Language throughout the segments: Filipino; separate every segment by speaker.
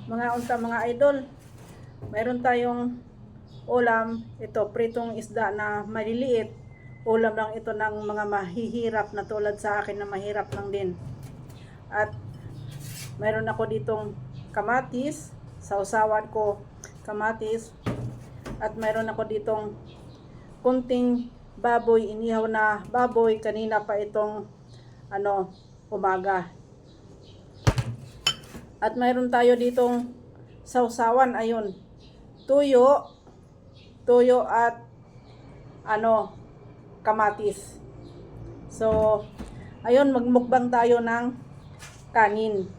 Speaker 1: Mga unta mga idol, mayroon tayong ulam. Ito, pritong isda na maliliit. Ulam lang ito ng mga mahihirap na tulad sa akin na mahirap lang din. At mayroon ako ditong kamatis, sausawan ko kamatis. At mayroon ako ditong kunting baboy, inihaw na baboy. Kanina pa itong umaga. At mayroon tayo ditong sausawan, ayun, tuyo at kamatis. So, ayun, magmukbang tayo ng kanin.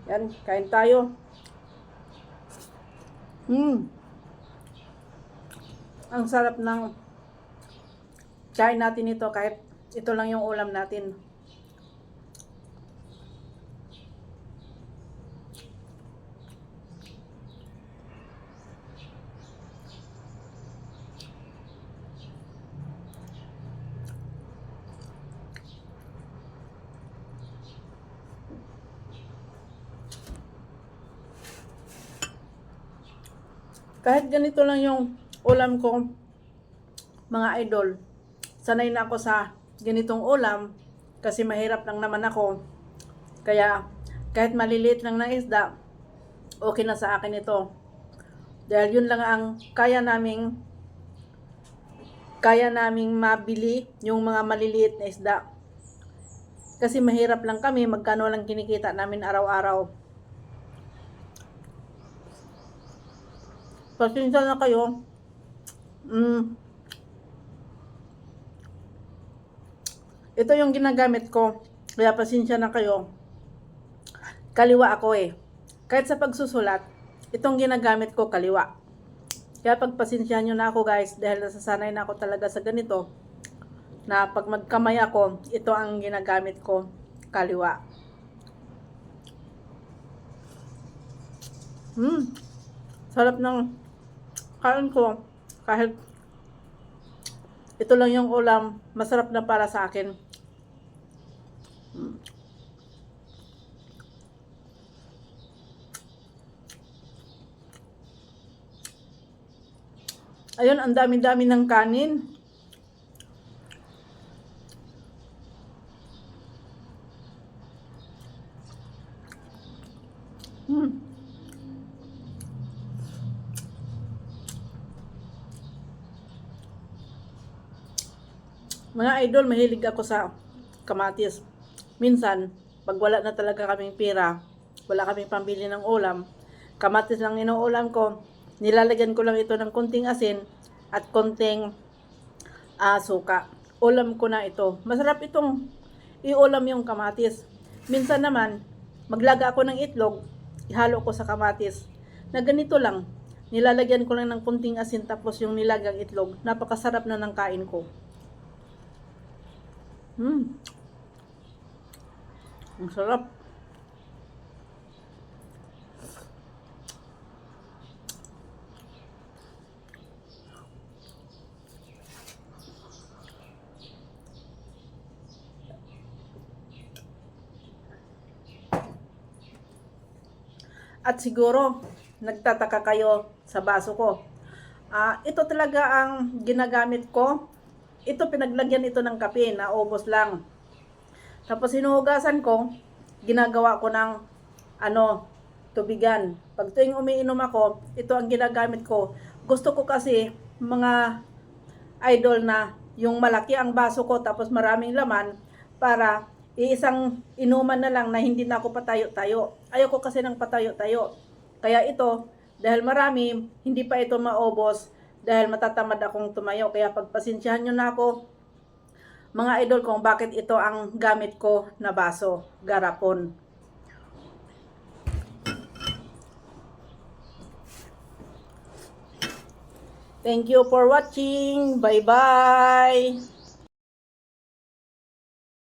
Speaker 1: Yan, kain tayo. Ang sarap ng kain natin ito kahit ito lang yung ulam natin. Kahit ganito lang yung ulam ko, mga idol, sanay na ako sa ganitong ulam kasi mahirap lang naman ako. Kaya kahit maliliit lang na isda, okay na sa akin ito. Dahil yun lang ang kaya naming mabili, yung mga maliliit na isda. Kasi mahirap lang kami, magkano lang kinikita namin araw-araw. Pasensya na kayo. Ito yung ginagamit ko. Kaya pasensya na kayo. Kaliwa ako eh. Kahit sa pagsusulat, itong ginagamit ko kaliwa. Kaya pagpasensyahan nyo na ako guys, dahil nasasanay na ako talaga sa ganito. Na pag magkamay ako, ito ang ginagamit ko, kaliwa. Sarap ng kain ko. Kahit ito lang yung ulam, masarap na para sa akin. Ayun, ang dami-dami ng kanin. Mga idol, mahilig ako sa kamatis. Minsan, pag wala na talaga kaming pera, wala kaming pambili ng ulam, kamatis lang inuulam ko. Nilalagyan ko lang ito ng konting asin at konting suka. Ulam ko na ito. Masarap itong iulam yung kamatis. Minsan naman, maglaga ako ng itlog, ihalo ko sa kamatis. Na ganito lang, nilalagyan ko lang ng konting asin tapos yung nilagang itlog. Napakasarap na ng kain ko. Ang sarap. At siguro, nagtataka kayo sa baso ko. Ito talaga ang ginagamit ko. Ito, pinaglagyan ito ng kape, naubos lang. Tapos hinuhugasan ko, ginagawa ko ng tubigan. Pag tuwing umiinom ako, ito ang ginagamit ko. Gusto ko kasi mga idol na yung malaki ang baso ko tapos maraming laman para iisang inuman na lang na hindi na ako patayo-tayo. Ayoko kasi ng patayo-tayo. Kaya ito, dahil marami, hindi pa ito maubos dahil matatamad akong tumayo. Kaya pagpasensyahan nyo na ako, mga idol, kung bakit ito ang gamit ko na baso, garapon. Thank you for watching. Bye-bye.